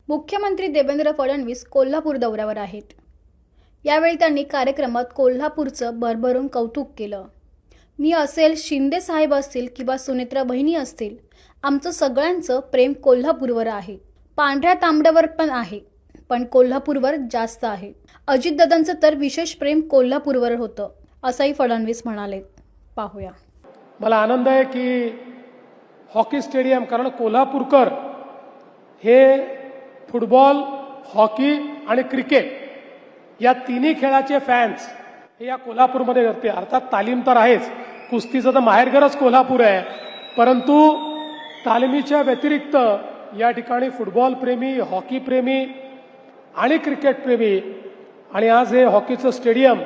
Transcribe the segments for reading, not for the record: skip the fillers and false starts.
मुख्यमंत्री देवेंद्र फडणवीस कोल्हापूर दौऱ्यावर आहेत। यावेळी त्यांनी कार्यक्रमात कोल्हापूरचं भरभरून कौतुक केलं। मी असेल, शिंदे साहेब असतील किंवा सुनेत्रा बहिणी असतील, आमचं सगळ्यांचं प्रेम कोल्हापूरवर आहे। पांढऱ्या तांबड्यावर पण आहे, पण कोल्हापूरवर जास्त आहे। अजितदादांचं तर विशेष प्रेम कोल्हापूरवर होतं, असंही फडणवीस म्हणाले। पाहूया। मला आनंद आहे की हॉकी स्टेडियम, कारण कोल्हापूरकर हे फुटबॉल, हॉकी आणि क्रिकेट या तिन्ही खेळाचे फॅन्स हे या कोल्हापूरमध्ये करते। अर्थात तालीम तर आहेच, कुस्तीचं तर माहेरघरच कोल्हापूर आहे, परंतु तालमीच्या व्यतिरिक्त या ठिकाणी फुटबॉल प्रेमी, हॉकी प्रेमी आणि क्रिकेट प्रेमी, आणि आज हे हॉकीचं स्टेडियम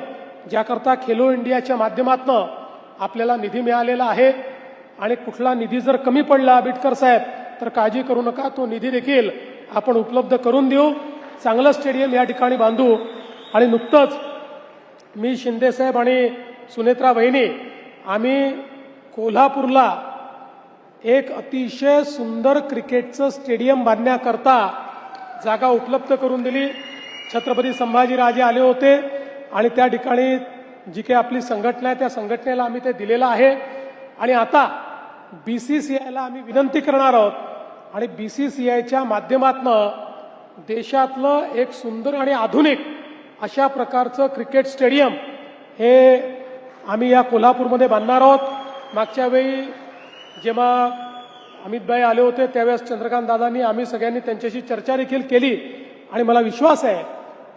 ज्याकरता खेलो इंडियाच्या माध्यमातून आपल्याला निधी मिळालेला आहे, आणि कुठला निधी जर कमी पडला बिटकर साहेब तर काळजी करू नका, तो निधी देखील आपण उपलब्ध करून देऊ। चांगलं स्टेडियम या ठिकाणी बांधू। आणि नुकतंच मी, शिंदे साहेब आणि सुनेत्रा बहिणी आम्ही कोल्हापूरला एक अतिशय सुंदर क्रिकेटचं स्टेडियम बांधण्याकरता जागा उपलब्ध करून दिली। छत्रपती संभाजीराजे आले होते आणि त्या ठिकाणी जी काही आपली संघटना आहे त्या संघटनेला आम्ही ते दिलेलं आहे। आणि आता BCCIला आम्ही विनंती करणार आहोत, आणि BCCIच्या माध्यमातून देशातलं एक सुंदर आणि आधुनिक अशा प्रकारचं क्रिकेट स्टेडियम हे आम्ही या कोल्हापूरमध्ये बांधणार आहोत। मागच्या वेळी जेव्हा अमितभाई आले होते त्यावेळेस चंद्रकांत दादांनी, आम्ही सगळ्यांनी त्यांच्याशी चर्चा देखील केली, आणि मला विश्वास आहे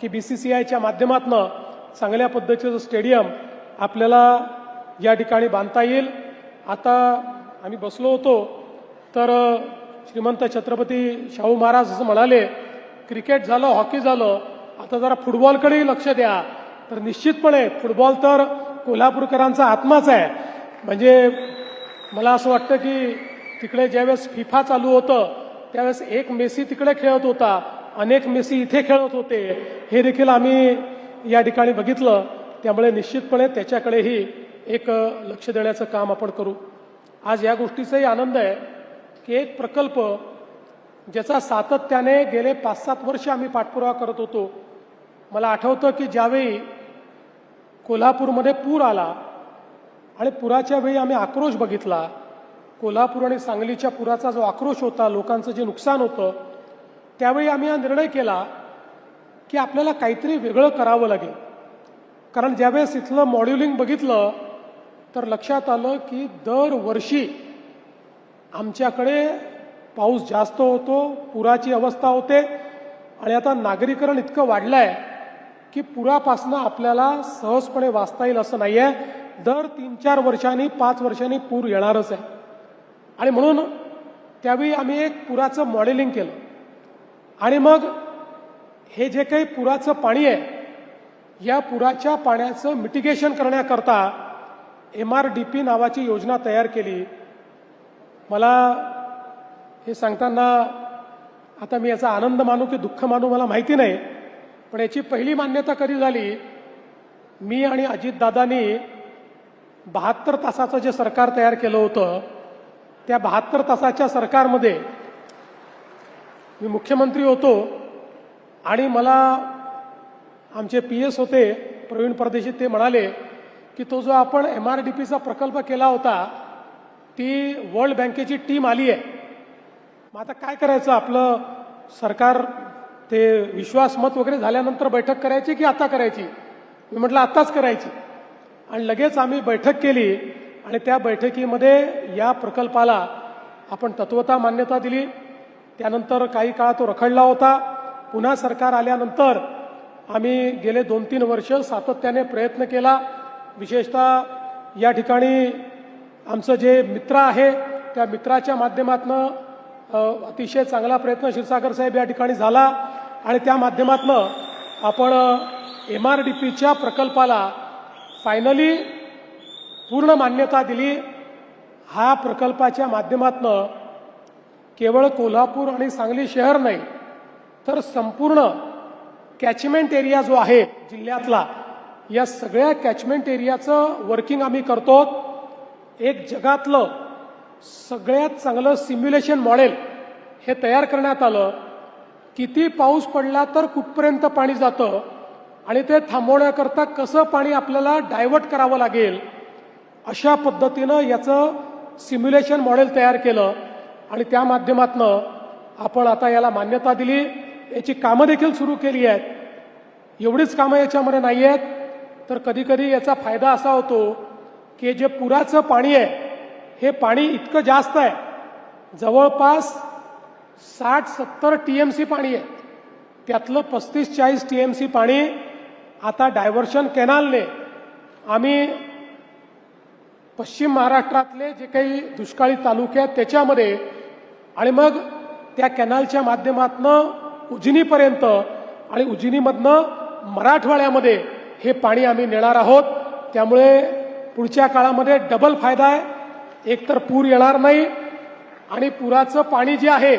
की BCCIच्या माध्यमातून चांगल्या पद्धतीचं स्टेडियम आपल्याला या ठिकाणी बांधता येईल। आता आम्ही बसलो होतो तर श्रीमंत छत्रपती शाहू महाराज असं म्हणाले, क्रिकेट झालं, हॉकी झालं, आता जरा फुटबॉलकडेही लक्ष द्या। तर निश्चितपणे फुटबॉल तर कोल्हापूरकरांचा आत्माच आहे। म्हणजे मला असं वाटतं की तिकडे ज्यावेळेस फिफा चालू होतं त्यावेळेस एक मेसी तिकडे खेळत होता, अनेक मेसी इथे खेळत होते, हे देखील आम्ही या ठिकाणी बघितलं। त्यामुळे निश्चितपणे त्याच्याकडेही एक लक्ष देण्याचं काम आपण करू। आज या गोष्टीचाही आनंद आहे की एक प्रकल्प ज्याचा सातत्याने गेले 5-7 वर्ष आम्ही पाठपुरावा करत होतो। मला आठवतं की ज्यावेळी कोल्हापूरमध्ये पूर आला आणि पुराच्या वेळी आम्ही आक्रोश बघितला, कोल्हापूर आणि सांगलीच्या पुराचा जो आक्रोश होता, लोकांचं जे नुकसान होतं, त्यावेळी आम्ही हा निर्णय केला की आपल्याला काहीतरी वेगळं करावं लागेल। कारण ज्यावेळेस इथलं मॉड्युलिंग बघितलं तर लक्षात आलं की दरवर्षी आमच्याकडे पाऊस जास्त होतो, पुराची अवस्था होते, आणि आता नागरीकरण इतकं वाढलं आहे की पुरापासनं आपल्याला सहजपणे वाचता येईल असं नाही आहे। दर 3-4 वर्षांनी, 5 वर्षांनी पूर येणारच आहे। आणि म्हणून त्यावेळी आम्ही एक पुराचं मॉडेलिंग केलं, आणि मग हे जे काही पुराचं पाणी आहे या पुराच्या पाण्याचं मिटिगेशन करण्याकरता MRDP नावाची योजना तयार केली। मला हे सांगताना आता मी याचा आनंद मानू की दुःख मानू मला माहिती नाही, पण याची पहिली मान्यता कधी झाली, मी आणि अजितदादांनी 72 तासाचं जे सरकार तयार केलं होतं, त्या 72 तासाच्या सरकारमध्ये मी मुख्यमंत्री होतो, आणि मला आमचे PS होते प्रवीण परदेशी, ते म्हणाले की तो जो आपण MRDPचा प्रकल्प केला होता ती वर्ल्ड बँकेची टीम आली आहे, मग आता काय करायचं, आपलं सरकार ते विश्वासमत वगैरे झाल्यानंतर बैठक करायची की आता करायची? मी म्हटलं आत्ताच करायची। आणि लगेच आम्ही बैठक केली, आणि त्या बैठकीमध्ये या प्रकल्पाला आपण तत्वता मान्यता दिली। त्यानंतर काही काळ तो रखडला होता। पुन्हा सरकार आल्यानंतर आम्ही गेले 2-3 वर्ष सातत्याने प्रयत्न केला। विशेषतः या ठिकाणी आमचं जे मित्र आहे त्या मित्राच्या माध्यमातून अतिशय चांगला प्रयत्न क्षीरसागर साहेब या ठिकाणी झाला, आणि त्या माध्यमातून आपण MRDPच्या प्रकल्पाला फायनली पूर्ण मान्यता दिली। हा प्रकल्पाच्या माध्यमातून केवळ कोल्हापूर आणि सांगली शहर नाही तर संपूर्ण कॅचमेंट एरिया जो आहे जिल्ह्यातला, या सगळ्या कॅचमेंट एरियाचं वर्किंग आम्ही करतो। एक जगातलं सगळ्यात चांगलं सिम्युलेशन मॉडेल हे तयार करण्यात आलं किती पाऊस पडला तर कुठपर्यंत पाणी जातं आणि ते थांबवण्याकरता कसं पाणी आपल्याला डायव्हर्ट करावं लागेल, अशा पद्धतीनं याचं सिम्युलेशन मॉडेल तयार केलं आणि त्या माध्यमातनं आपण आता याला मान्यता दिली. याची कामं देखील सुरू केली आहेत. एवढीच कामं याच्यामध्ये नाही आहेत, तर कधी कधी याचा फायदा असा होतो की जे पुराचं पाणी आहे हे पाणी इतकं जास्त आहे, जवळपास 60-70 TMC पाणी आहे. त्यातलं 35-40 TMC पाणी आता डायव्हर्शन कॅनालने आम्ही पश्चिम महाराष्ट्रातले जे काही दुष्काळी तालुके आहेत त्याच्यामध्ये आणि मग त्या कॅनालच्या माध्यमातनं उजनीपर्यंत आणि उजनीमधनं मराठवाड्यामध्ये हे पाणी आम्ही नेणार आहोत. त्यामुळे पुढच्या काळामध्ये डबल फायदा आहे. एक तर पूर येणार नाही आणि पुराचं पाणी जे आहे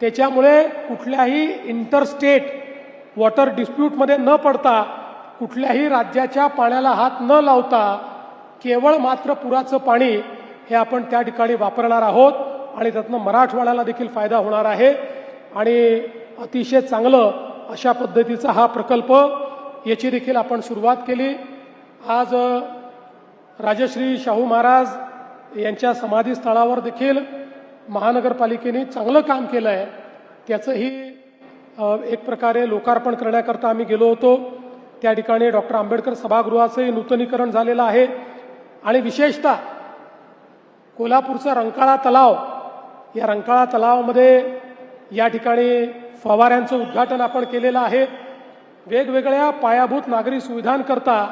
त्याच्यामुळे कुठल्याही इंटरस्टेट वॉटर डिस्प्यूटमध्ये न पडता, कुठल्याही राज्याच्या पाण्याला हात न लावता केवळ मात्र पुराचं पाणी हे आपण त्या ठिकाणी वापरणार आहोत आणि त्यातनं मराठवाड्याला देखील फायदा होणार आहे. आणि अतिशय चांगलं अशा पद्धतीचा हा प्रकल्प, याची देखील आपण सुरुवात केली. आज राजश्री शाहू महाराज यांच्या समाधीस्थळावर देखील महानगरपालिकेने चांगलं काम केलं आहे. त्याचंही एक प्रकारे लोकार्पण करण्याकरता आम्ही गेलो होतो. त्या ठिकाणी डॉक्टर आंबेडकर सभागृहाचंही नूतनीकरण झालेलं आहे. आणि विशेषतः कोल्हापूरचा रंकाळा तलाव, या रंकाळा तलावामध्ये या ठिकाणी फवाऱ्यांचं उद्घाटन आपण केलेलं आहे. वेगवेगळ्या पायाभूत नागरी सुविधांकरता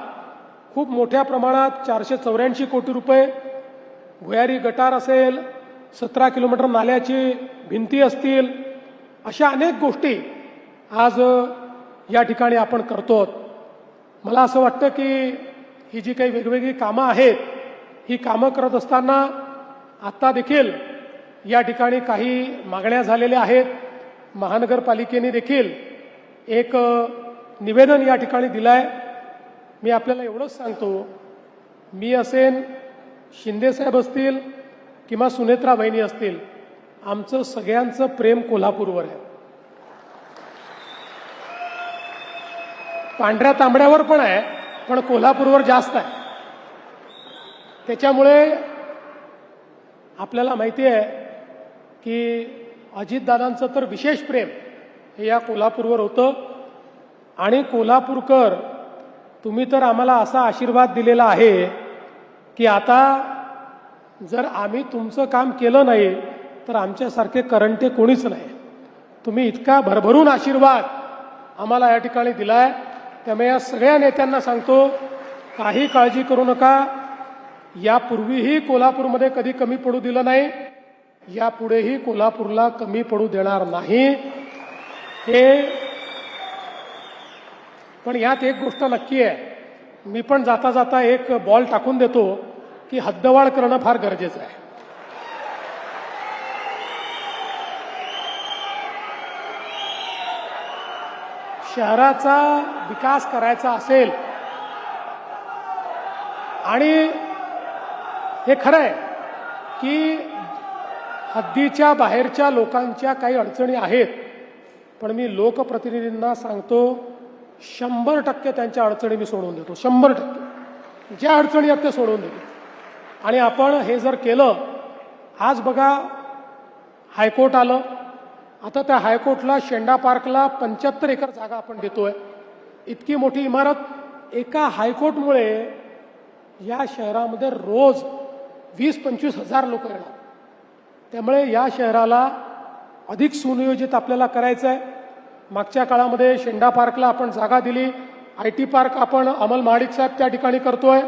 खूप मोठ्या प्रमाणात 484 कोटी रुपये, भुयारी गटार असेल, 17 किलोमीटर नाल्याची भिंती असतील, अशा अनेक गोष्टी आज या ठिकाणी आपण करतो. मला असं वाटतं की ही जी काही वेगवेगळी कामं आहेत, ही कामं करत असताना आता देखील या ठिकाणी काही मागण्या झालेल्या आहेत. महानगरपालिकेने देखील एक निवेदन या ठिकाणी दिलं आहे. मी आपल्याला एवढंच सांगतो, मी असेन, शिंदेसाहेब असतील किंवा सुनेत्रा बहिणी असतील, आमचं सगळ्यांचं प्रेम कोल्हापूरवर आहे. पांढऱ्या तांबड्यावर पण आहे, पण कोल्हापूरवर जास्त आहे. त्याच्यामुळे आपल्याला माहिती आहे की अजितदादांचं तर विशेष प्रेम हे या कोल्हापूरवर होतं. आणि कोल्हापूरकर, तुम्ही तर आम्हाला असा आशीर्वाद दिलेला आहे की आता जर आम्ही तुमचं काम केलं नाही तर आमच्यासारखे करंटे कोणीच नाही. तुम्ही इतका भरभरून आशीर्वाद आम्हाला या ठिकाणी दिलाय. त्यामुळे या सगळ्या नेत्यांना सांगतो, काही काळजी करू नका. यापूर्वीही कोल्हापूरमध्ये कधी कमी पडू दिलं नाही, यापुढेही कोल्हापूरला कमी पडू देणार नाही. पण यात एक गोष्ट नक्की आहे, मी पण जाता जाता एक बॉल टाकून देतो की हद्दवाढ करणं फार गरजेचं आहे. शहराचा विकास करायचा असेल, आणि हे खरं आहे की हद्दीच्या बाहेरच्या लोकांच्या काही अडचणी आहेत, पण मी लोकप्रतिनिधींना सांगतो 100% त्यांच्या अडचणी मी सोडवून देतो. 100% ज्या अडचणी आहेत त्या सोडवून देतो. आणि आपण हे जर केलं, आज बघा हायकोर्ट आलं, आता त्या हायकोर्टला शेंडा पार्कला 75 एकर जागा आपण देतोय. इतकी मोठी इमारत, एका हायकोर्टमुळे या शहरामध्ये रोज 20-25 हजार लोक येणार. त्यामुळे या शहराला अधिक सुनियोजित आपल्याला करायचं आहे. मागच्या काळामध्ये शेंडा पार्कला आपण जागा दिली. IT पार्क आपण अमल महाडिक साहेब त्या ठिकाणी करतोय.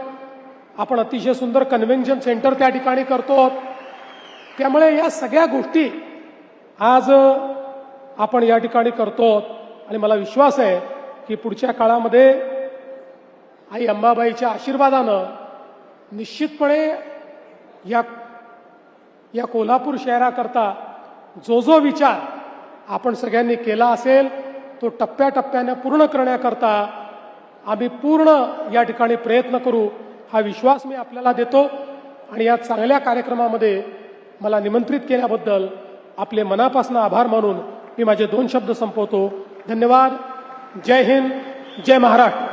आपण अतिशय सुंदर कन्व्हेन्शन सेंटर त्या ठिकाणी करतो. त्यामुळे या सगळ्या गोष्टी आज आपण या ठिकाणी करतो. आणि मला विश्वास आहे की पुढच्या काळामध्ये आई अंबाबाईच्या आशीर्वादानं निश्चितपणे या कोल्हापूर शहराकरता जो विचार आपण सगळ्यांनी केला असेल तो टप्प्याटप्प्याने पूर्ण करण्याकरता आम्ही पूर्ण या ठिकाणी प्रयत्न करू, हा विश्वास मी आपल्याला देतो. आणि या चांगल्या कार्यक्रमामध्ये मला निमंत्रित केल्याबद्दल आपले मनापासून आभार मानून मी माझे 2 शब्द संपवतो. धन्यवाद. जय हिंद, जय महाराष्ट्र.